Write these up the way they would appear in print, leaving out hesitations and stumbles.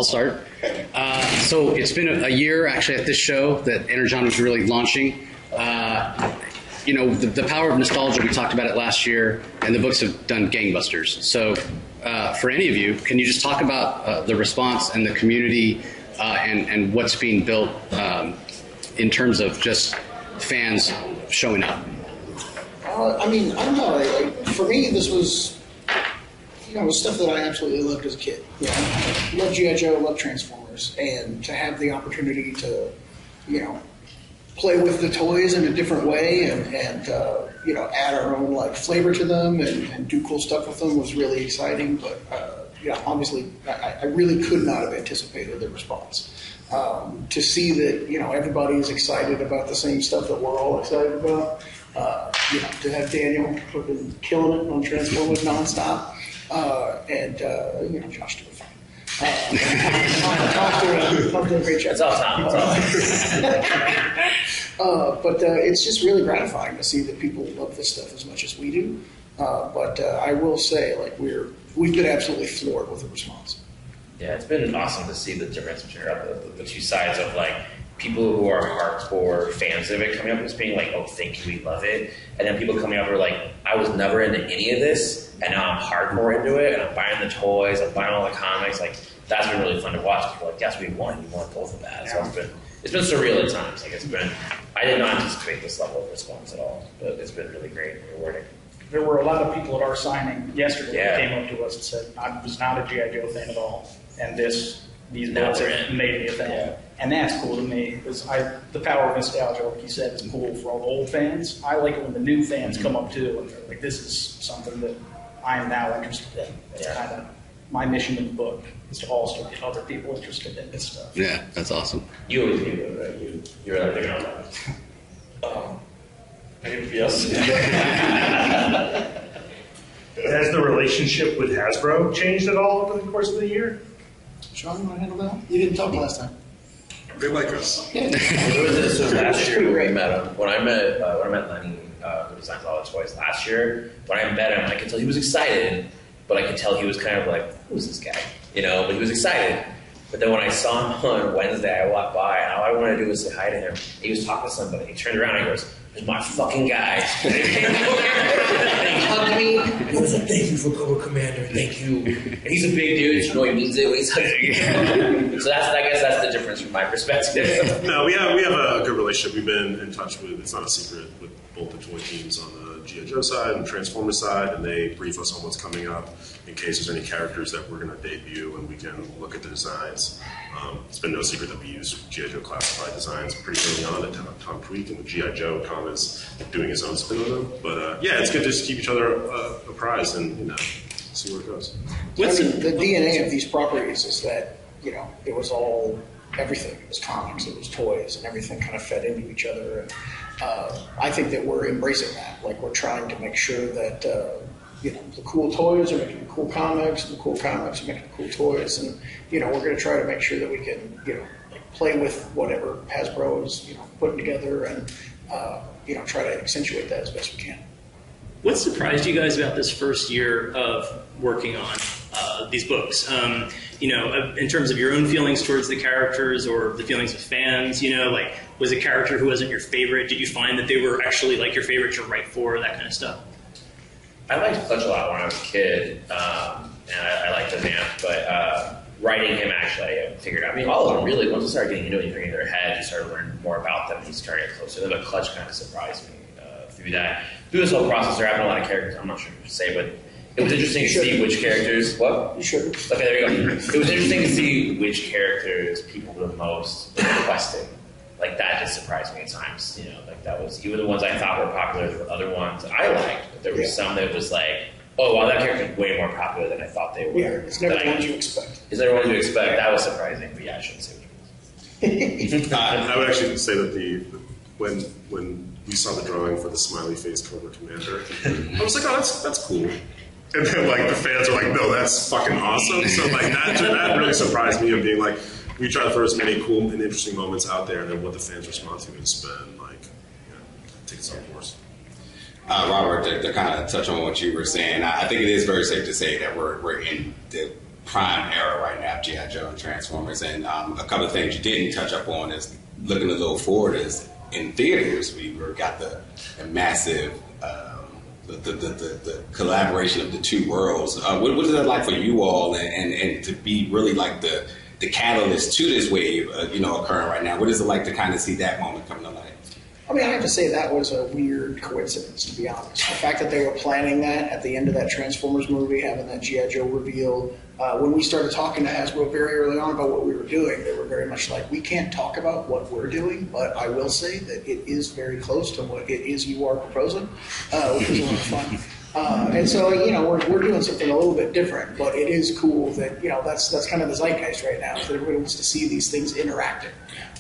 I'll start. So it's been a year, actually, at this show that Energon was really launching. You know, the power of nostalgia, we talked about it last year, and the books have done gangbusters. So for any of you, can you just talk about the response and the community and what's being built in terms of just fans showing up? I mean, I don't know. For me, this was, you know, stuff that I absolutely loved as a kid. You know, loved G.I. Joe, loved Transformers, and to have the opportunity to, you know, play with the toys in a different way and you know, add our own like flavor to them and do cool stuff with them was really exciting. But yeah, obviously, I really could not have anticipated the response. To see that, you know, everybody's excited about the same stuff that we're all excited about. You know, to have Daniel fucking killing it on Transformers nonstop, and you know, Josh doing fine. Tom's doing a great job. It's all Tom. But it's just really gratifying to see that people love this stuff as much as we do. But I will say, like, we've been absolutely floored with the response. Yeah, it's been awesome to see the difference between the two sides of like people who are hardcore fans of it coming up and just being like, "Oh, thank you, we love it," and then people coming up who are like, "I was never into any of this, and now I'm hardcore into it, and I'm buying the toys, I'm buying all the comics." Like, that's been really fun to watch. People are like, "Yes, we want both of that." So it's been surreal at times. Like, I did not anticipate this level of response at all, but it's been really great and rewarding. There were a lot of people at our signing yesterday that came up to us and said, "I was not a G.I. Joe fan at all, and these books have made me a fan." Yeah. And that's cool to me, because the power of nostalgia, like you said, is cool for all the old fans. I like it when the new fans come up too, and they're like, "This is something that I am now interested in." It's kind of my mission in the book, is to also get other people interested in this stuff. Yeah, that's awesome. You always knew that, right? You're like, they're gonna love it. Yes. Has the relationship with Hasbro changed at all over the course of the year? Sean, you want to handle that one? You didn't talk last time. They like us. Yeah. So last year when we met him, when I met Lenny, who designs all the toys last year, when I met him, I could tell he was excited, but I could tell he was kind of like, "Who's this guy?" You know, but he was excited. But then when I saw him on Wednesday, I walked by, and all I wanted to do was say hi to him. He was talking to somebody. He turned around and he goes, "There's my fucking guy." And he hugged me. He was like, "Thank you for Cobra Commander. Thank you." And he's a big dude. You know he means it when he's hugging you. So I guess that's the difference from my perspective. No, we have a good relationship. We've been in touch with, it's not a secret, with both the toy teams on the G.I. Joe side and Transformers side, and they brief us on what's coming up in case there's any characters that we're going to debut, and we can look at the designs. It's been no secret that we use G.I. Joe classified designs pretty early on, and Tom Tweak and the G.I. Joe comments doing his own spin on them. But yeah, it's good to just keep each other apprised and, you know, see where it goes. I mean, the DNA of these properties is that, you know, it was all everything. It was comics, it was toys, and everything kind of fed into each other. And I think that we're embracing that. Like, we're trying to make sure that you know, the cool toys are making the cool comics, and the cool comics are making the cool toys, and, you know, we're going to try to make sure that we can, you know, like, play with whatever Hasbro is, you know, putting together, and you know, try to accentuate that as best we can. What surprised you guys about this first year of working on these books? You know, in terms of your own feelings towards the characters or the feelings of fans, you know, like, was a character who wasn't your favorite? Did you find that they were actually like your favorite to write for, that kind of stuff? I liked Clutch a lot when I was a kid, and I liked the Vamp, but writing him, actually, I figured out, I mean, all of them really, once I started getting into it, you figured their head, you started learning more about them, you started getting closer to them, but Clutch kind of surprised me through that. Through this whole process, there happened a lot of characters, I'm not sure what to say, but it was interesting to see which characters, what? You should. Okay, there we go. It was interesting to see which characters people were the most requested. Like, that just surprised me at times, you know, like, that was, even the ones I thought were popular, there were other ones that I liked, but there were some that was like, oh, wow, that character is way more popular than I thought they were. Yeah, it's never what you expect. It's never what you expect. That was surprising, but yeah, I shouldn't say what you mean. I would actually say that when we saw the drawing for the smiley face Cobra Commander, I was like, oh, that's cool. And then, like, the fans are like, no, that's fucking awesome. So, like, that really surprised me of being like, we try to throw as many cool and interesting moments out there, and then what the fans respond to has been, like, you know, take its own course. Robert, to kind of touch on what you were saying, I think it is very safe to say that we're in the prime era right now of G.I. Joe and Transformers. And a couple of things you didn't touch up on is looking a little forward is in theaters, we got the massive the collaboration of the two worlds. What is that like for you all, and to be really like the catalyst to this wave, occurring right now? What is it like to kind of see that moment coming to light? I mean, I have to say that was a weird coincidence, to be honest. The fact that they were planning that at the end of that Transformers movie, having that G.I. Joe reveal. When we started talking to Hasbro very early on about what we were doing, they were very much like, we can't talk about what we're doing, but I will say that it is very close to what it is you are proposing, which is a lot of fun. And so, we're doing something a little bit different, but it is cool that, that's kind of the zeitgeist right now, that everybody wants to see these things interacting.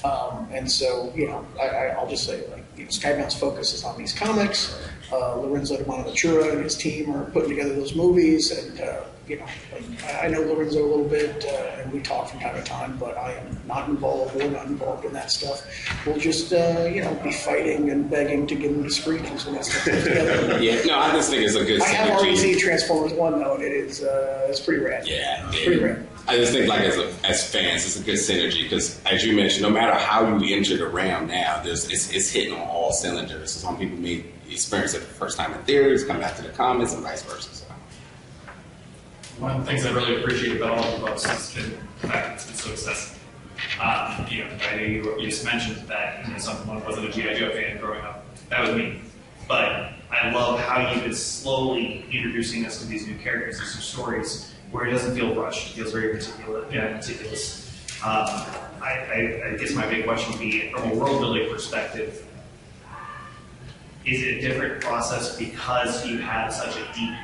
And so, I'll just say, Skybound's focus is on these comics. Lorenzo de Bonaventura and his team are putting together those movies, and I know Lorenzo a little bit, and we talk from time to time, but I am not involved. We're not involved in that stuff. We'll just, be fighting and begging to get into screens when that stuff comes together. Yeah, no, I just think it's a good synergy. I have already seen Transformers 1, though, and it's pretty rad. Yeah. It's pretty rad. I just think, like, as fans, it's a good synergy because, as you mentioned, no matter how you enter the realm now, it's hitting on all cylinders. So some people may experience it the first time in theaters, come back to the comics, and vice versa. So. One of the things I really appreciate about all the books has been the fact that it's been so accessible. I know you just mentioned that someone wasn't a G.I. Joe fan growing up. That was me. But I love how you've been slowly introducing us to these new characters, these new stories, where it doesn't feel rushed. It feels very meticulous. I guess my big question would be, from a world-building perspective, is it a different process because you have such a deep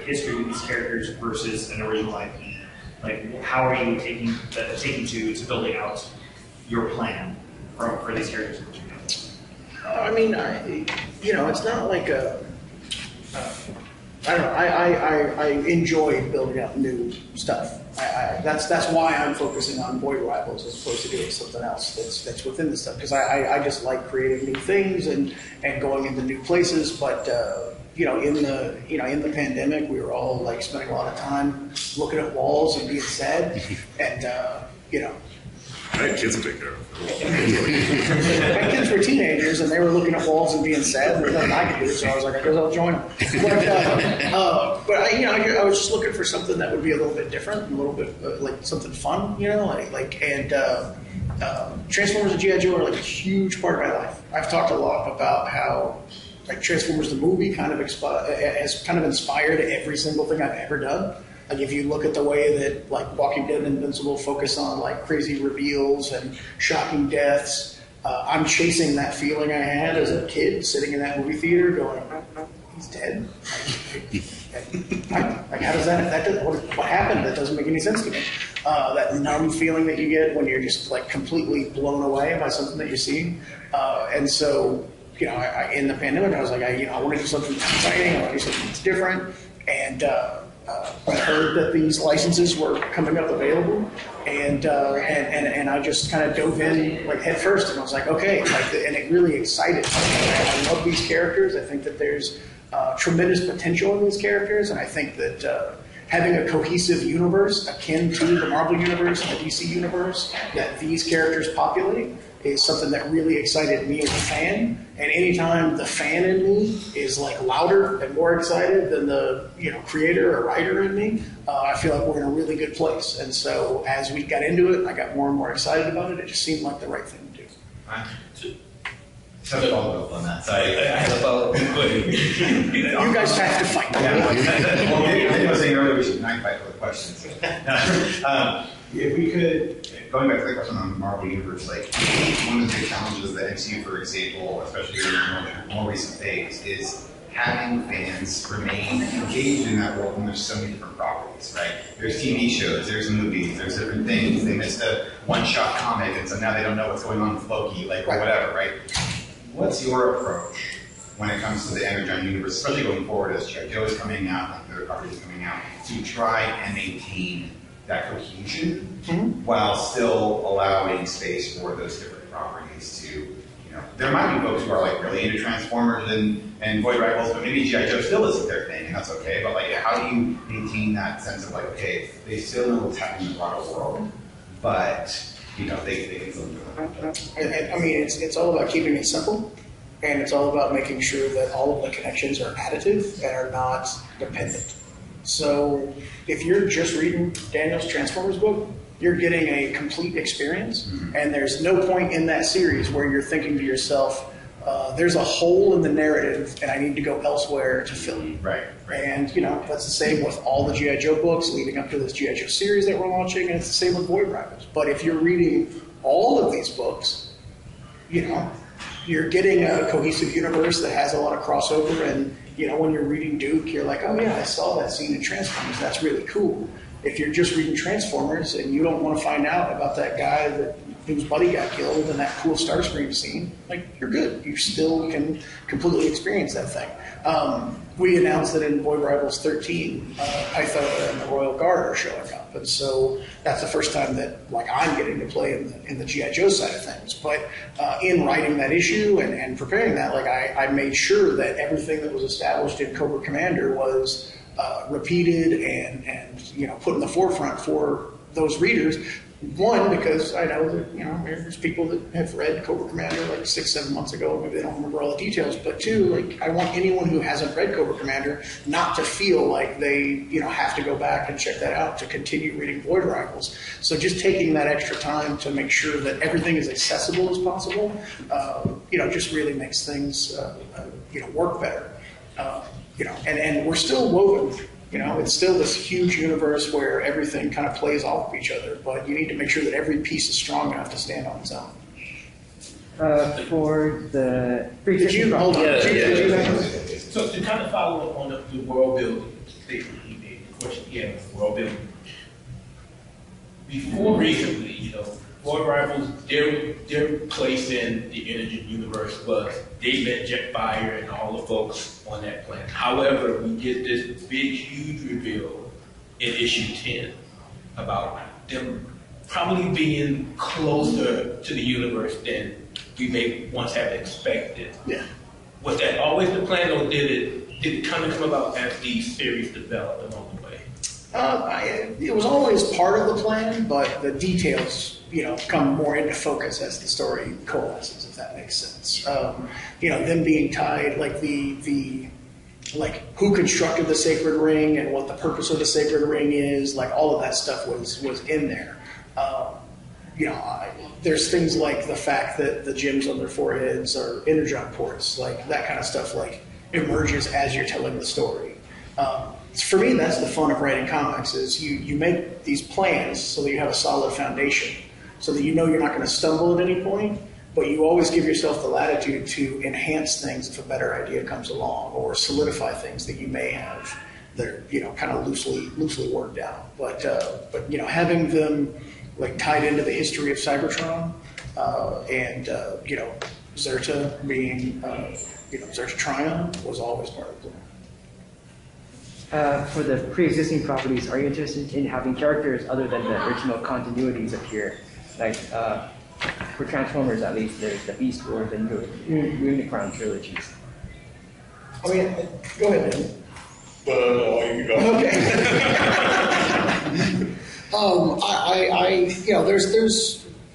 history with these characters versus an original IP? Like, how are you taking to building out your plan for these characters? I mean, it's not like I don't know. I enjoy building out new stuff. That's why I'm focusing on Void Rivals as opposed to doing something else that's within the stuff, because I just like creating new things and going into new places. But in the pandemic, we were all like spending a lot of time looking at walls and being sad, and I had kids to take care of. My kids were teenagers, and they were looking at walls and being sad, and there's nothing I could do, so I was like, I guess I'll join them. But I was just looking for something that would be a little bit different, a little bit like something fun, Transformers and G.I. Joe are like a huge part of my life. I've talked a lot about how Transformers the movie has kind of inspired every single thing I've ever done. Like, if you look at the way that Walking Dead and Invincible focus on crazy reveals and shocking deaths, I'm chasing that feeling I had as a kid sitting in that movie theater going, he's dead? How does that what happened? That doesn't make any sense to me. That numb feeling that you get when you're just completely blown away by something that you're seeing. And so, in the pandemic, I was like, I want to do something exciting. I want to do something that's different. And I heard that these licenses were coming up available, and I just kind of dove in head first, and I was like, okay, and it really excited me. I love these characters. I think that there's tremendous potential in these characters, and I think that having a cohesive universe akin to the Marvel universe and the DC universe that these characters populate is something that really excited me as a fan. And anytime the fan in me is louder and more excited than the creator or writer in me, I feel like we're in a really good place. And so as we got into it, I got more and more excited about it. It just seemed like the right thing to do. Have a follow-up on that. So I have a follow-up. You guys have to fight. Well, I was saying earlier we should not fight for the questions. If we could, going back to the question on the Marvel Universe, one of the big challenges that MCU, for example, especially in the more recent phase, is having fans remain engaged in that world when there's so many different properties, right? There's TV shows, there's movies, there's different things. They missed a one-shot comic, and so now they don't know what's going on with Loki, or whatever, right? What's your approach when it comes to the Energon Universe, especially going forward as G.I. Joe is coming out, the other properties coming out, to try and maintain that cohesion while still allowing space for those different properties to, there might be folks who are like really into Transformers and Void Rivals, but maybe G.I. Joe still isn't their thing, and that's okay. But like, how do you maintain that sense of like, okay, they still know what's happening in the broader world, but they can still do it. I mean, it's all about keeping it simple, and it's all about making sure that all of the connections are additive and are not dependent. So if you're just reading Daniel's Transformers book, you're getting a complete experience, and there's no point in that series where you're thinking to yourself, there's a hole in the narrative and I need to go elsewhere to fill it. Right. And that's the same with all the G.I. Joe books leading up to this G.I. Joe series that we're launching, and it's the same with Void Rivals. But if you're reading all of these books, you're getting a cohesive universe that has a lot of crossover, and when you're reading Duke, you're like, oh yeah, I saw that scene in Transformers, that's really cool. If you're just reading Transformers and you don't want to find out about that guy whose buddy got killed in that cool Starscream scene, like, you're good. You still can completely experience that thing. We announced that in Void Rivals 13, Pythona and the Royal Guard are showing up. And so that's the first time that I'm getting to play in the G.I. Joe side of things. But in writing that issue and preparing that, I made sure that everything that was established in Cobra Commander was repeated and put in the forefront for those readers. One, because I know that there's people that have read Cobra Commander 6-7 months ago, maybe they don't remember all the details. But two, I want anyone who hasn't read Cobra Commander not to feel like they have to go back and check that out to continue reading Void Rivals. So just taking that extra time to make sure that everything is accessible as possible, just really makes things work better. And we're still woven. It's still this huge universe where everything kind of plays off of each other, but you need to make sure that every piece is strong enough to stand on its own. For the hold on. So to kind of follow up on the world building statement he made, the question he had was world building. Before recently, Void Rivals, their place in the Energon Universe was they met Jetfire and all the folks on that planet. However, we get this big, huge reveal in issue 10 about them probably being closer to the universe than we may once have expected. Yeah. Was that always the plan, or did it kind of come about as these series developed along the way? It was always part of the plan, but the details, come more into focus as the story coalesces, if that makes sense. Them being tied, who constructed the sacred ring and what the purpose of the sacred ring is, all of that stuff was in there. There's things like the fact that the gems on their foreheads are energon ports, that kind of stuff, emerges as you're telling the story. For me, that's the fun of writing comics, is you make these plans so that you have a solid foundation, so that you're not going to stumble at any point, but you always give yourself the latitude to enhance things if a better idea comes along, or solidify things that you may have that are kind of loosely worked out. But having them tied into the history of Cybertron and Zerta being Zerta Trion was always part of the plan. For the pre-existing properties, are you interested in having characters other than the original continuities appear? For Transformers, at least, there's the Beast Wars and Unicron trilogies. Go ahead, Dan. You can go. Okay.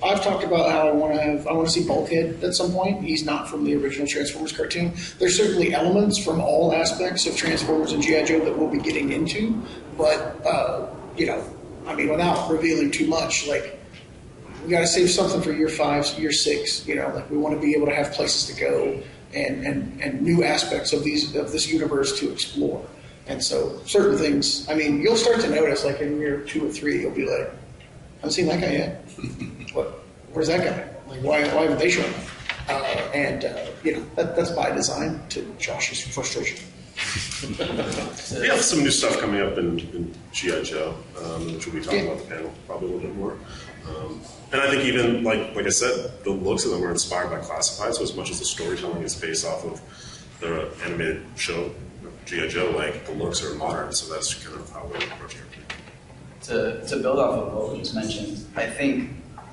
I've talked about how I want to see Bulkhead at some point. He's not from the original Transformers cartoon. There's certainly elements from all aspects of Transformers and G.I. Joe that we'll be getting into, but without revealing too much, we got to save something for year 5, year 6. We want to be able to have places to go and new aspects of this universe to explore. And so certain things, you'll start to notice, in year 2 or 3, you'll be like, I haven't seen that guy yet. Where's that guy? Why haven't they shown up? That's by design, to Josh's frustration. We have some new stuff coming up in G.I. Joe, which we'll be talking about the panel probably a little bit more. And I think even, like I said, the looks of them were inspired by Classified, so as much as the storytelling is based off of the animated show, G.I. Joe, the looks are modern, so that's kind of how we're approaching it. To build off of what we just mentioned, I think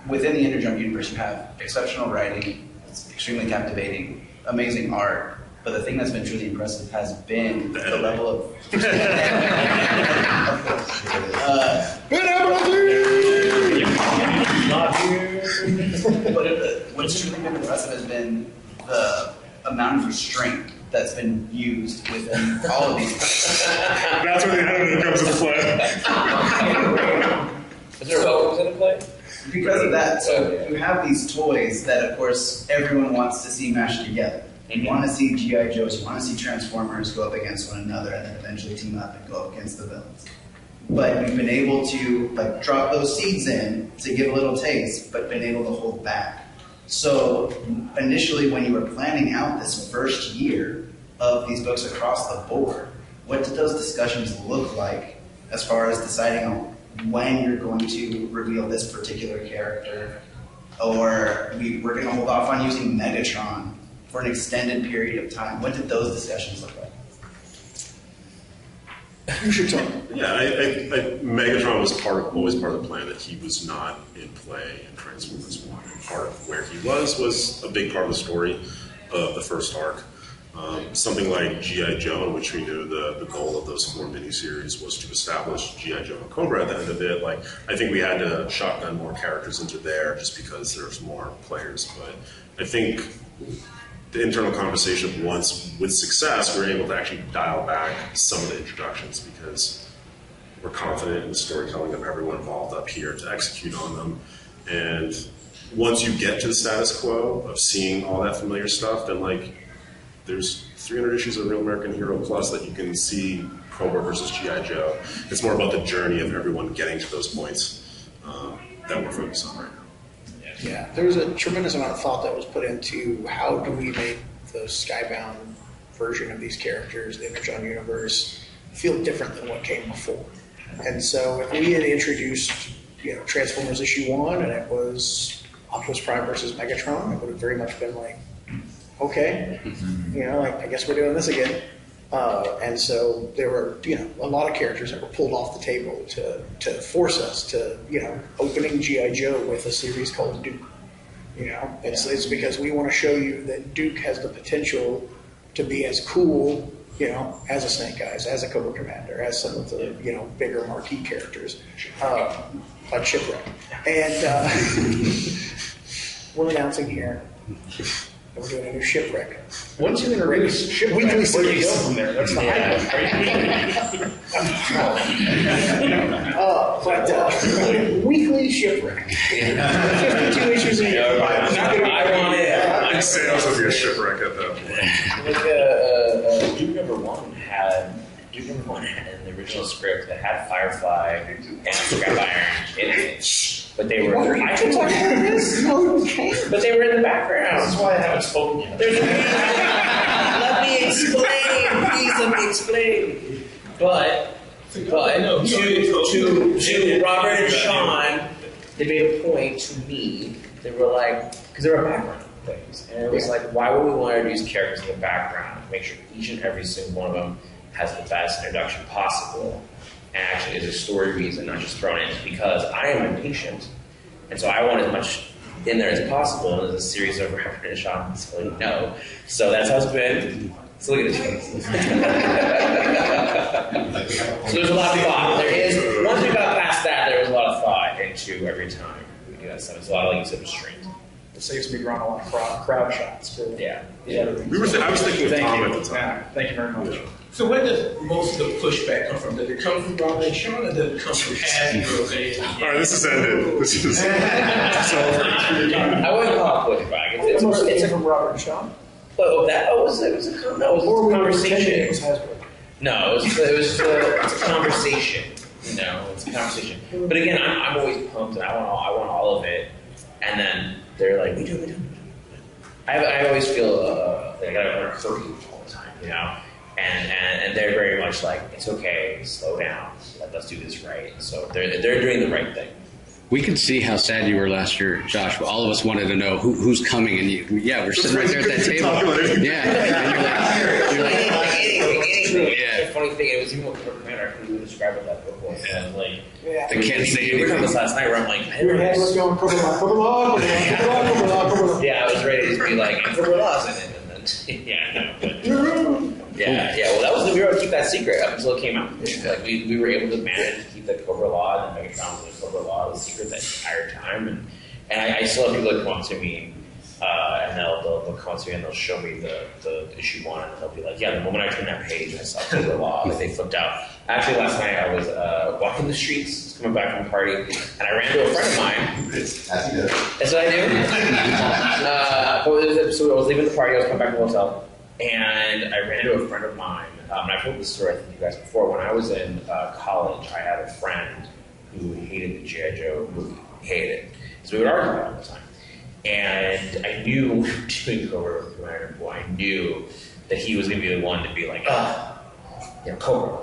within the Energon universe you have exceptional writing, extremely captivating, amazing art. But the thing that's been truly impressive has been the level of. But what's truly been impressive has been the amount of restraint that's been used within all of these. That's where the editor comes into play. Is there what in play? Because of that, so you have these toys that, of course, everyone wants to see mashed together. You want to see G.I. Joes, you want to see Transformers go up against one another and then eventually team up and go up against the villains. But you've been able to drop those seeds in to give a little taste, but been able to hold back. So initially when you were planning out this first year of these books across the board, what did those discussions look like as far as deciding on when you're going to reveal this particular character? Or we're going to hold off on using Megatron for an extended period of time. What did those discussions look like? You should talk. Yeah, Megatron was always part of the plan that he was not in play in Transformers 1. And part of where he was a big part of the story of the first arc. Something like G.I. Joe, in which we knew the goal of those 4 miniseries was to establish G.I. Joe and Cobra at the end of it. I think we had to shotgun more characters into there just because there's more players. But I think the internal conversation, once with success, we were able to actually dial back some of the introductions because we're confident in the storytelling of everyone involved up here to execute on them. And once you get to the status quo of seeing all that familiar stuff, then there's 300 issues of Real American Hero Plus that you can see Cobra versus G.I. Joe. It's more about the journey of everyone getting to those points that we're focused on right now. Yeah, there was a tremendous amount of thought that was put into how do we make the Skybound version of these characters, the Energon Universe, feel different than what came before. And so if we had introduced, Transformers issue 1 and it was Optimus Prime versus Megatron, it would have very much been okay, I guess we're doing this again. And so there were, a lot of characters that were pulled off the table to force us to, opening G.I. Joe with a series called Duke. It's because we want to show you that Duke has the potential to be as cool, as a Snake Eyes, as a Cobra Commander, as some of the, bigger marquee characters, like Shipwreck. And we're announcing here. We're doing a new Shipwreck. Once you introduce Shipwreck, weekly where do you series. go from there? That's the weekly Shipwreck. 52 issues a year. I want it. I think sales would be a Shipwreck at that point. Duke number one had in the original script that had Firefly and Scrap Iron in it. But they were. I can talk about this. No, you can't. But they were in the background. That's why I haven't spoken yet. Let me explain. Please let me explain. But to Robert and Sean, they made a point to me. They were because there were background things, and it was why would we want to introduce characters in the background? Make sure each and every single one of them has the best introduction possible. And actually is a story reason, not just thrown in, because I am impatient, and so I want as much in there as possible. And there's a series of Robert and Sean, no. So that's how it's been. So look at the changes. So there's a lot of thought. There is, once we got past that, there was a lot of thought into every time we do that stuff. It's a lot of, like you said, restraint. It saves me drawing a lot of crowd shots. Yeah. I was thinking of Tom at the time. Yeah, thank you very much. So where does most of the pushback come from? Does it come from Robert and Sean, or does it come from Hasbro? All right, this is ended. This is over. I wouldn't call it pushback. It's from Robert and Sean. It was a conversation. No, it was a conversation. It's a conversation. But again, I'm always pumped, and I want all of it. And then they're like, we do. I always feel like I want to hurt you all the time, And they're very much like, it's okay, slow down, let's do this right. So they're doing the right thing. We could see how sad you were last year, Josh. All of us wanted to know who's coming, and we're sitting right there at that table. Yeah, and you're like true. It's a funny thing. It was even with Kirkman. I couldn't even describe what that book was. And like, Yeah. They can't say we were talking anything. this last night where I'm like, Your head was going, come on. yeah, I was ready to just be like, I'm for laws in it, and then yeah, no, but yeah. Well, that was we were able to keep that secret up until it came out. Like we were able to manage to keep the Cobra Law and Megatron was the Cobra Law was secret that entire time, and I still have people that come up to me. And they'll come to me and they'll show me the issue 1 and they'll be like, yeah, the moment I turned that page I saw Cobra Law, like they flipped out. Actually, last night I was walking the streets, coming back from a party, and I ran into a friend of mine. That's what I do. So I was leaving the party, I was coming back to the hotel, and I ran into a friend of mine. And I've told this story, I think, to you guys before. When I was in college, I had a friend who hated the G.I. Joe movie. Hated it. So we would argue about it all the time. And I knew when we were doing Cobra with Iron Boy, I knew that he was going to be the one to be like, Cobra.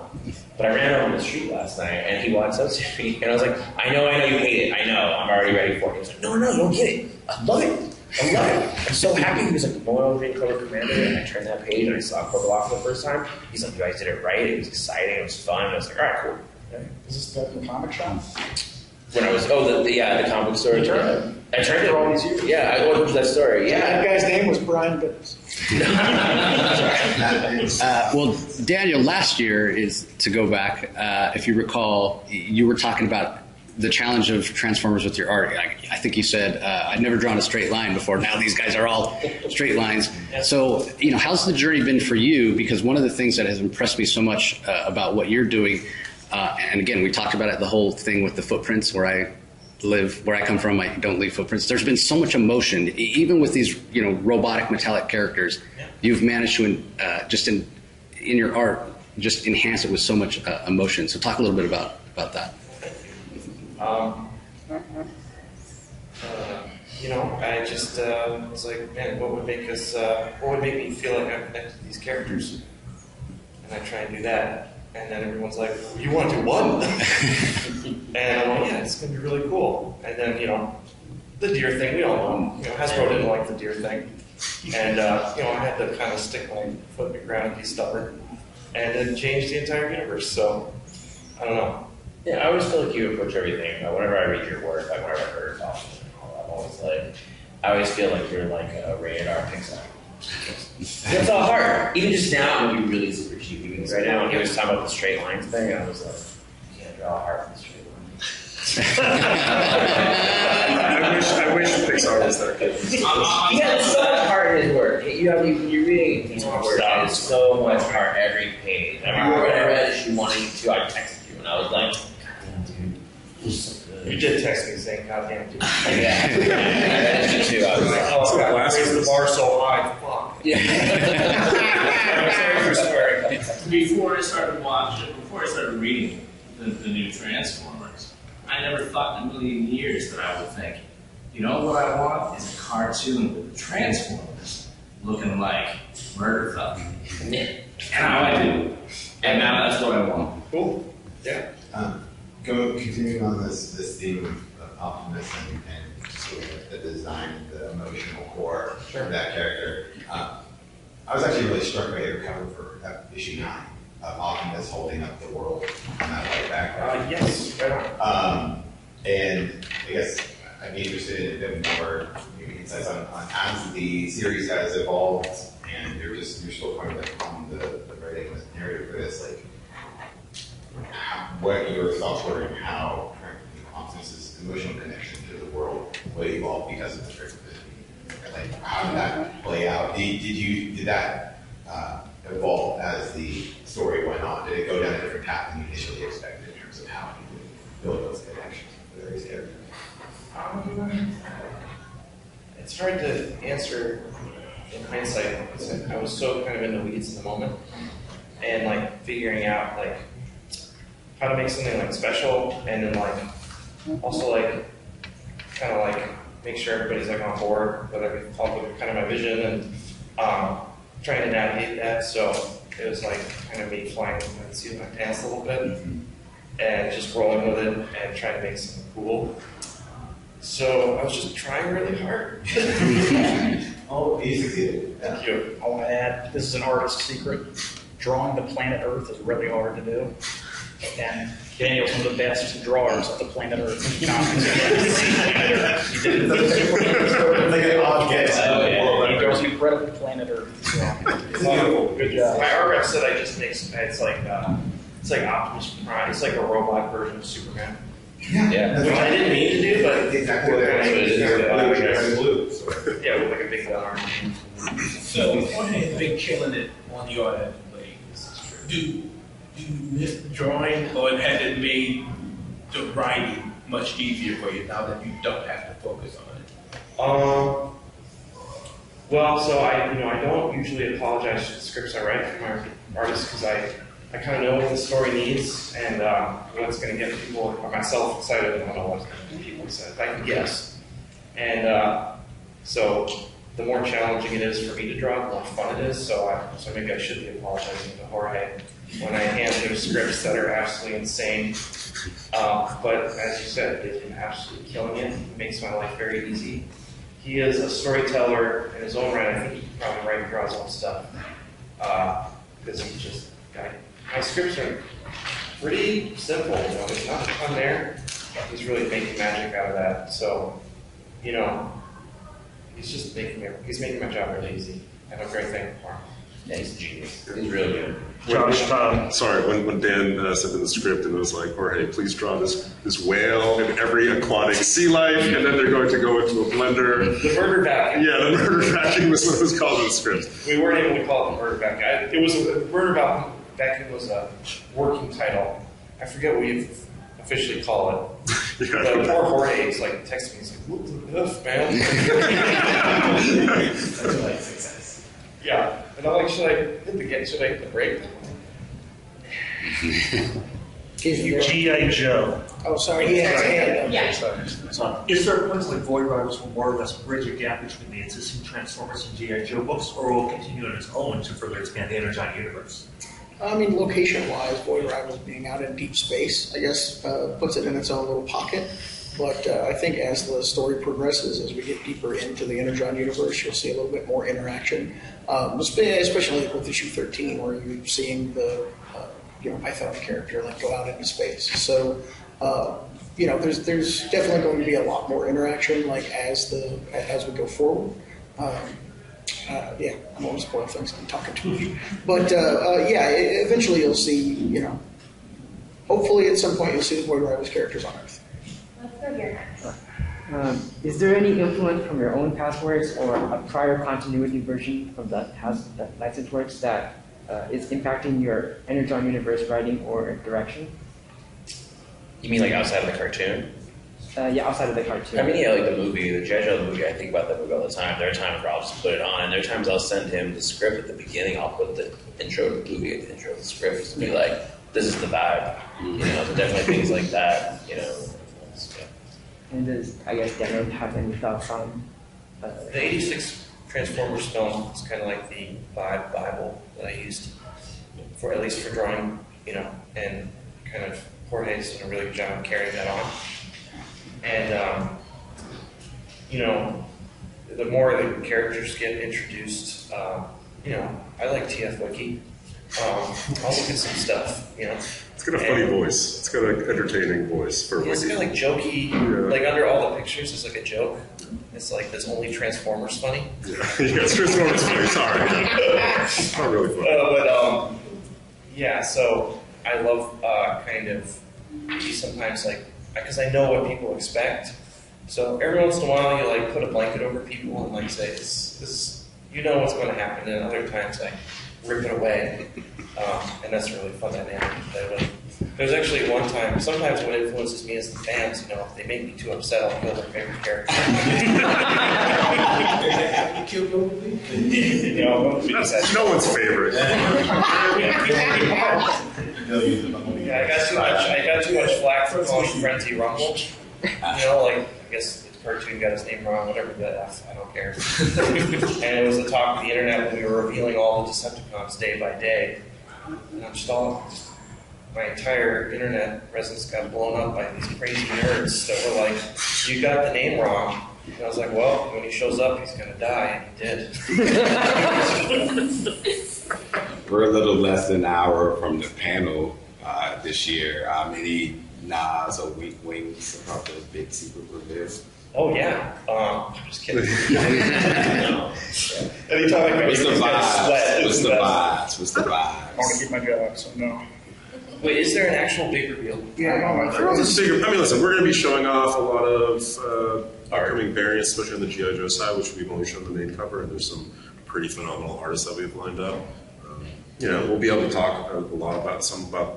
But I ran out on the street last night, and he walks up to me, and I was like, I know you hate it. I know. I'm already ready for it. He was like, no, you don't get it. I love it. I'm so happy. He was like, when I was reading Cobra Commander, and I turned that page, and I saw Cobra Law for the first time, he's like, you guys did it right. It was exciting. It was fun. And I was like, all right, cool. Is this the comic shop? When I was, the comic book store. I turned it all these years. Yeah, I went to that story. Yeah. That guy's name was Brian Gibbs. Well, Daniel, last year is to go back. If you recall, you were talking about the challenge of Transformers with your art. I think you said, I've never drawn a straight line before. Now these guys are all straight lines. So, how's the journey been for you? Because one of the things that has impressed me so much about what you're doing, and again, we talked about it, the whole thing with the footprints where I live, where I come from, I don't leave footprints. There's been so much emotion, even with these, robotic metallic characters. You've managed to, just in your art, just enhance it with so much emotion. So talk a little bit about that. I just was like, man, what would make me feel like I'm connected to these characters? And I try and do that. And then everyone's like, you want to do one? And I'm like, yeah, it's going to be really cool. And then, the deer thing, we all know. Hasbro didn't like the deer thing. And, I had to kind of stick my foot in the ground and be stubborn. And it changed the entire universe. So, I don't know. Yeah, I always feel like you approach everything. Whenever I read your work, like whenever I heard it talk, I'm always like, I always feel like you're like a rated R Pixar. It's all hard. Even just now, I'm gonna be really super cheap. Even right now, when he was talking about the straight lines thing, I was like, you can't draw a heart from the straight line. I wish Pixar was that good. Yeah, there's so much heart in his work. You're reading his work, and it's so much heart every page. I remember when I read issue 1 and 2, I texted you, and I was like, God damn, dude, this is so good. You did text me saying, God damn, dude. Yeah. I read issue 2, I was like, oh, God, raise the bar so high. Fuck. Yeah. I'm sorry for swearing. Before I started reading the new Transformers, I never thought in a million years that I would think, what I want is a cartoon with the Transformers looking like Murder Thug. And now I do. And now that's what I want. Cool. Yeah. Continuing on this theme of Optimus and sort of the design, the emotional core of that character, I was actually really struck by your cover for issue 9 of Optimus holding up the world on that white background. Yes, right on. And I guess I'd be interested in a bit more insights on as the series has evolved and you're still kind of on the writing narrative for this, like what your thoughts were and how Optimus's emotional connection to the world will evolve because of the trip. Like how did that play out? Did that evolve as the story went on? Did it go down a different path than you initially expected in terms of how you would build those connections with various characters? It's hard to answer in hindsight because I was so kind of in the weeds in the moment and like figuring out like how to make something like special and then like also like kind of like make sure everybody's like on board with kind of my vision and trying to navigate that. So it was like kind of me flying and seeing my pants a little bit and just rolling with it and trying to make something cool. So I was just trying really hard. Oh, you succeeded. Thank you. I want to add, this is an artist secret. drawing the planet Earth is really hard to do. And Daniel's one of the best drawers of the planet Earth. He draws incredible planet Earth. So, good job. My art rep said I just make it's like Optimus Prime. It's like a robot version of Superman. Yeah. Which I didn't mean to do, but exactly what yeah, with like a big arm. So, Jorge has been killing it on the art of the play. Do you miss the drawing, or has it made the writing much easier for you now that you don't have to focus on it? Well, so I don't usually apologize for the scripts I write for my artists because I kind of know what the story needs and what's going to get people or myself excited, and I don't know what's going to get people excited. I can guess. And so the more challenging it is for me to draw, the more fun it is. So maybe I should be apologizing to Jorge when I hand him scripts that are absolutely insane. But as you said, he's been absolutely killing it. He makes my life very easy. He is a storyteller in his own right. I think he can probably write and draw his own stuff because he's just my scripts are pretty simple. There's not a ton there. He's really making magic out of that. So, he's making my job really easy. And I'm very thankful for him. Yeah, he's a genius. He's really good. When Dan sent in the script and it was like, Jorge, please draw this whale and every aquatic sea life, and then they're going to go into a blender. The murder vacuum. Yeah, the murder vacuum was what it was called in the script. We weren't able to call it the murder vacuum. It was the murder vacuum was a working title. I forget what we officially call it. Yeah. But poor Jorge is like texting me, he's like, "What the F, man?" That's like success. Yeah, and I'm like, should I hit the brake? G.I. Joe. Oh, sorry. He has a hand up. Yeah. Is there a point like Void Riders will more or less bridge a gap between the existing Transformers and G.I. Joe books, or will it continue on its own to further expand the Energon universe? I mean, location-wise, Void Rivals being out in deep space, I guess, puts it in its own little pocket. But I think as the story progresses, as we get deeper into the Energon universe, you'll see a little bit more interaction, especially like with issue 13, where you're seeing the Python character go out into space. So there's definitely going to be a lot more interaction as we go forward. Yeah, I'm always spoiling things. I'm talking too much. But eventually you'll see, hopefully at some point you'll see the Void Rivals characters on Earth. Let's go here next. Is there any influence from your own past works or a prior continuity version from the licensed works that is impacting your Energon Universe writing or direction? You mean like outside of the cartoon? Yeah, outside of the cartoon. I mean, yeah, like the movie, the G.I. Joe movie, I think about that movie all the time. There are times where I'll just put it on, and there are times I'll send him the script at the beginning. I'll put the intro to the movie at the intro of the script just to be like, this is the vibe. So definitely things like that, And does, I guess, Daniel have any thoughts on The 86 Transformers film is kind of like the vibe Bible that I used for, at least for drawing, and kind of Jorge's done a really good job carrying that on. And, the more the characters get introduced, I like TF Wiki. I'll look at some stuff, It's got a funny voice. It's got an entertaining voice for It's Wiki. kind of jokey, under all the pictures, it's like a joke. It's like, there's only Transformers funny. Yeah, it's Transformers funny. Sorry. It's not really funny. So I love sometimes because I know what people expect. So every once in a while, you put a blanket over people and say, this, what's going to happen. And other times I rip it away, and that's a really fun dynamic to play with. There's actually one time, sometimes what influences me is the fans, if they make me too upset, I'll kill their favorite character. No one's favorite. I got too much flack for calling Frenzy Rumble. I guess the cartoon got his name wrong, whatever, but I don't care. And it was the talk of the internet when we were revealing all the Decepticons day by day. And my entire internet presence got blown up by these crazy nerds that were like, you got the name wrong. And I was like, well, when he shows up, he's going to die. And he did. We're a little less than an hour from the panel this year. Any nods or weak wings about those big secret reveals? Oh yeah. I'm just kidding. No. Anytime I What's the vibes? What's the vibes? What's the vibes? I want to keep my job, so no. Wait, is there an actual big reveal? Yeah, I mean, listen, we're going to be showing off a lot of upcoming variants, especially on the G.I. Joe side, which we've only shown the main cover, and there's some pretty phenomenal artists that we've lined up. We'll be able to talk a lot about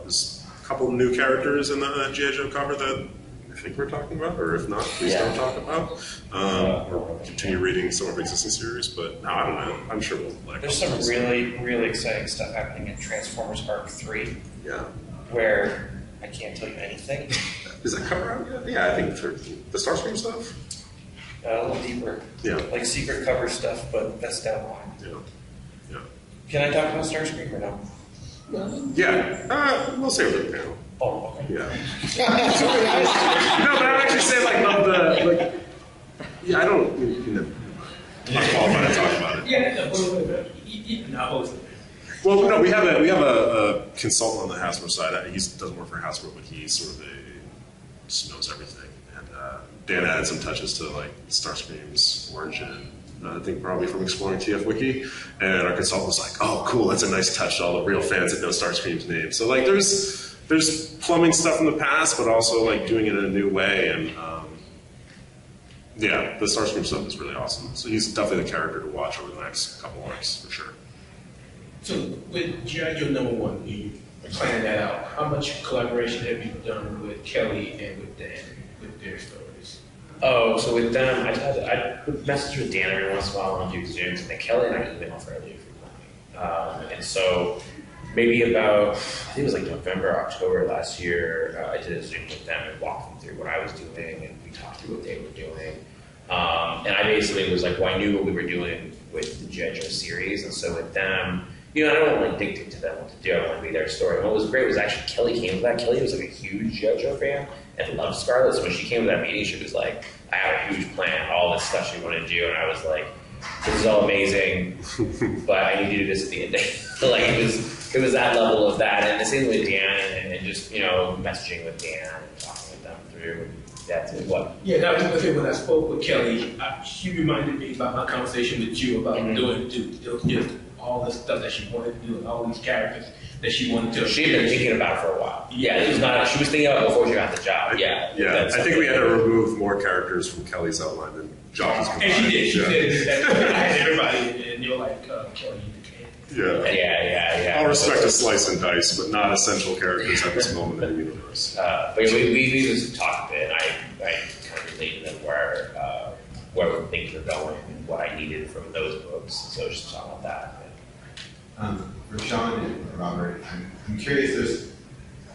this couple of new characters in the G.I. Joe cover that I think we're talking about, or if not, please don't talk about. Or continue reading some of our existing series, but no, I don't know. I'm sure we'll like. There's some really, really exciting stuff happening in Transformers Arc 3. Yeah. Where I can't tell you anything. Is that cover out yet? Yeah, I think for the Starscream stuff. A little deeper. Yeah. Like secret cover stuff, but that's down the line. Yeah. Can I talk about Starscream or no? Yeah. We'll save it for the panel. Oh, okay. Yeah. No, but I would actually say I don't. I'm qualified to talk about it. No. Well, no, we have a consultant on the Hasbro side. He doesn't work for Hasbro, but he sort of just knows everything. And Dan added some touches to like Starscream's origin. I think probably from exploring TF Wiki, and our consultant was like, "Oh, cool, that's a nice touch to all the real fans that know Starscream's name." So like, there's plumbing stuff from the past, but also like doing it in a new way. And the Starscream stuff is really awesome. So he's definitely the character to watch over the next couple arcs for sure. So with G.I. Joe #1, you planning that out, how much collaboration have you done with Kelly and with Dan with their stories? Oh, so with them, I message with Dan every once in a while on Duke Zooms, and then Kelly and I email fairly frequently. And so maybe about, I think it was like November, October last year, I did a Zoom with them and walked them through what I was doing, and we talked through what they were doing. And I basically was like, well, I knew what we were doing with the G.I. Joe series, and so with them, I don't want to dictate to them what to do. I want to be their story. And what was great was actually Kelly came to that. Kelly was like a huge G.I. Joe fan and loved Scarlet. So when she came to that meeting, she was like, I have a huge plan, all this stuff she wanted to do. And I was like, this is all amazing, but I need to do this at the end. Like it was that level of that. And the same with Dan and just, messaging with Dan and talking with them through. That's what. Yeah, that was the thing when I spoke with Kelly. She reminded me about my conversation with you about doing all the stuff that she wanted to do and all these characters that she wanted to. She'd been thinking about it for a while. Yeah, it was not. She was thinking about it before she got the job. Yeah. I think we had to remove more characters from Kelly's outline than Josh's. And she did. She said that I had everybody, and you're like, Kelly, you can. Yeah. I'll respect a slice and dice, but not essential characters at this moment in the universe. But we just talked a bit. And I kind of related to them where things were going and what I needed from those books. So just talk about that. For Sean and Robert, I'm curious, there's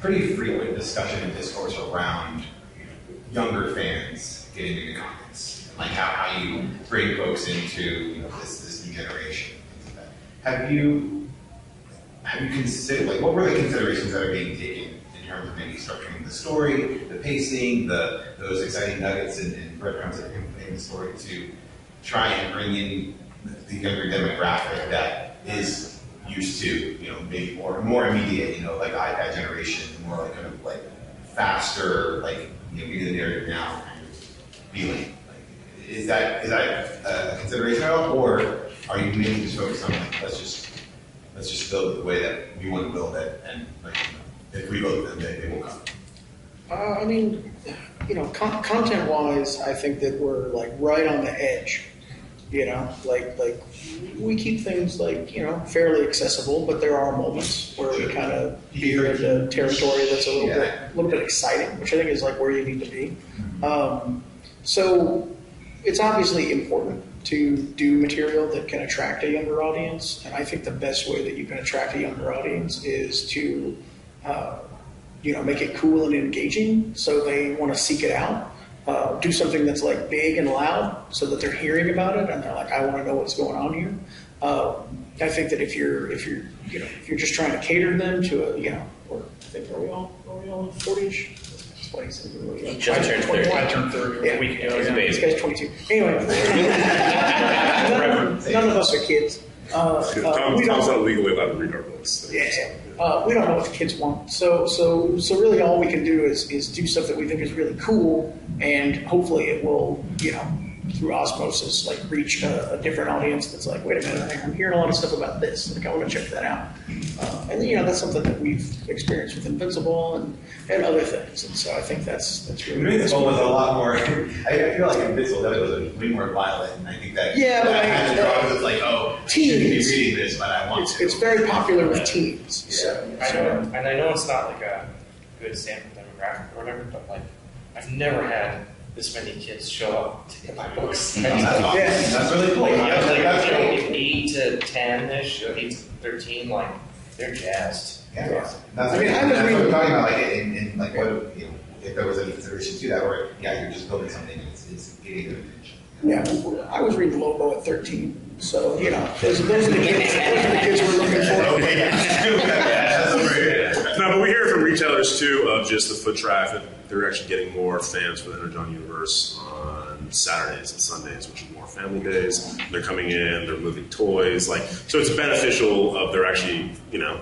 pretty frequent discussion and discourse around younger fans getting into comics, like how you bring folks into this new generation. Have you considered, like, what were the considerations that are being taken in terms of maybe structuring the story, the pacing, those exciting nuggets and breadcrumbs that are in the story to try and bring in the younger demographic that is used to, maybe more immediate, like iPad generation, more like kind of like faster, like read the narrative now kind of feeling. Like, is that a consideration at all, or are you maybe just focused on like let's just build it the way that we want to build it, and like if we build it, then they will come. I mean, content-wise, I think that we're like right on the edge. Like we keep things like fairly accessible, but there are moments where we kind of veer into territory that's a little bit exciting, which I think is like where you need to be. So it's obviously important to do material that can attract a younger audience, and I think the best way that you can attract a younger audience is to make it cool and engaging, so they want to seek it out. Do something that's like big and loud, so that they're hearing about it and they're like, I want to know what's going on here. I think that if you're just trying to cater them to or I think are we all 40ish? He just turned 30. I turned 30 a week ago. This guy's 22. Anyway, none of us are kids. Tom's not legally allowed to read our books. So. Yeah. We don't know what the kids want. So really all we can do is do stuff that we think is really cool, and hopefully it will, through osmosis, like reach a different audience that's like, wait a minute, I'm hearing a lot of stuff about this. Like, I want to check that out. And that's something that we've experienced with Invincible and other things. And so I think that's really Invincible was a lot more. I feel like Invincible was way more violent, and I think that had to draw, it's like, oh, I shouldn't be reading this, but I want to. It's very popular with teens. I know it's not like a good sample demographic or whatever, but like I've never had this many kids show up to get my books. That's really cool. Like 8 to 10-ish, 8 to 13, like they're jazzed. Yeah, that's what we're talking about. Like in like what if there was any consideration to that, or you're just building something and it's getting their attention. Yeah, I was reading Lobo at 13. So, those are the kids we're looking for. No, but we hear from retailers too of just the foot traffic. They're actually getting more fans for the Energon Universe on Saturdays and Sundays, which are more family days. They're coming in, they're moving toys, so it's beneficial of they're actually,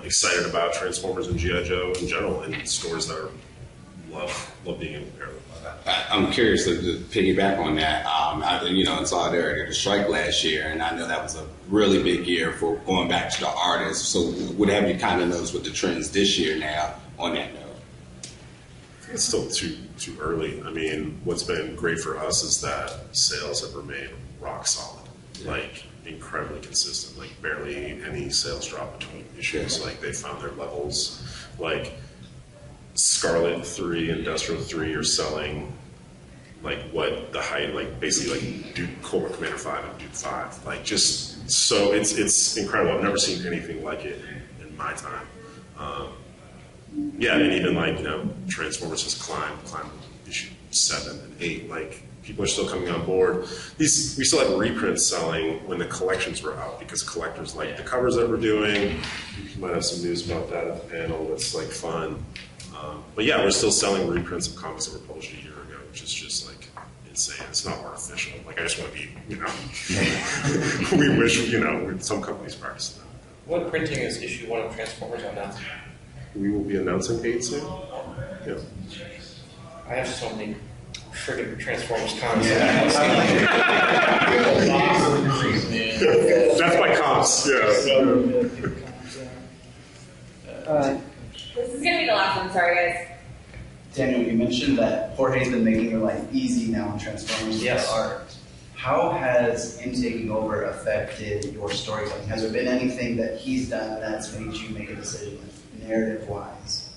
excited about Transformers and G.I. Joe in general, and stores that love being in there. I'm curious to piggyback on that. In solidarity of the strike last year, and I know that was a really big year for going back to the artists. So what have you kind of noticed with the trends this year now on that note? It's still too early. I mean, what's been great for us is that sales have remained rock solid, incredibly consistent, barely any sales drop between issues. They found their levels. Scarlet 3, Industrial 3 are selling what the height, basically Duke Cobra Commander 5 and Duke 5. So it's incredible. I've never seen anything like it in my time. And even Transformers has climbed issue 7 and 8. People are still coming on board. We still had reprints selling when the collections were out because collectors like the covers that we're doing. You might have some news about that at the panel. That's fun. But we're still selling reprints of comics that were published a year ago, which is just insane. It's not artificial. I just want to be, we wish, some companies practice that. What printing is issue 1 of Transformers on now? We will be announcing 8 soon. Yeah. I have so many friggin' Transformers comics. That's my comps. This is going to be the last one. Sorry, guys. Daniel, you mentioned that Jorge's been making your life easy now in Transformers with art. How has him taking over affected your storytelling? Has there been anything that he's done that's made you make a decision, narrative-wise?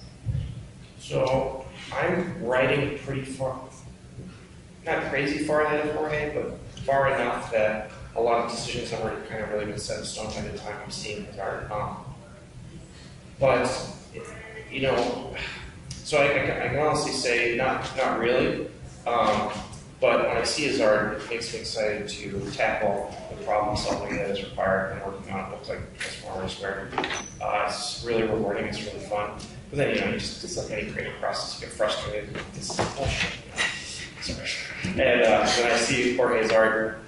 So I'm writing pretty far, not crazy far ahead of Jorge, but far enough that a lot of decisions have already kind of really been set in stone by the time I'm seeing his art. But so I can honestly say not really. But when I see his art, it makes me excited to tackle the problem solving that is required when working on books like Transformers, where it's really rewarding, it's really fun. But then, it's like any creative process, you get frustrated. This is bullshit. Sorry. And when I see Jorge's art,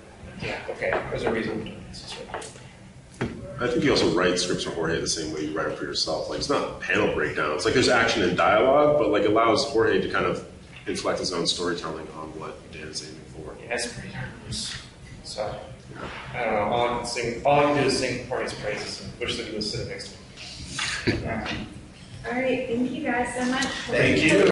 there's a reason. This is really cool. I think you also write scripts for Jorge the same way you write it for yourself. It's not panel breakdowns. There's action and dialogue, but allows Jorge to kind of inflect his own storytelling on what Dan is aiming for. Yeah, it's pretty hard. So, I don't know. All I can do is sing Jorge's praises and wish that he was sitting next to me. All right. Thank you guys so much. Thank you.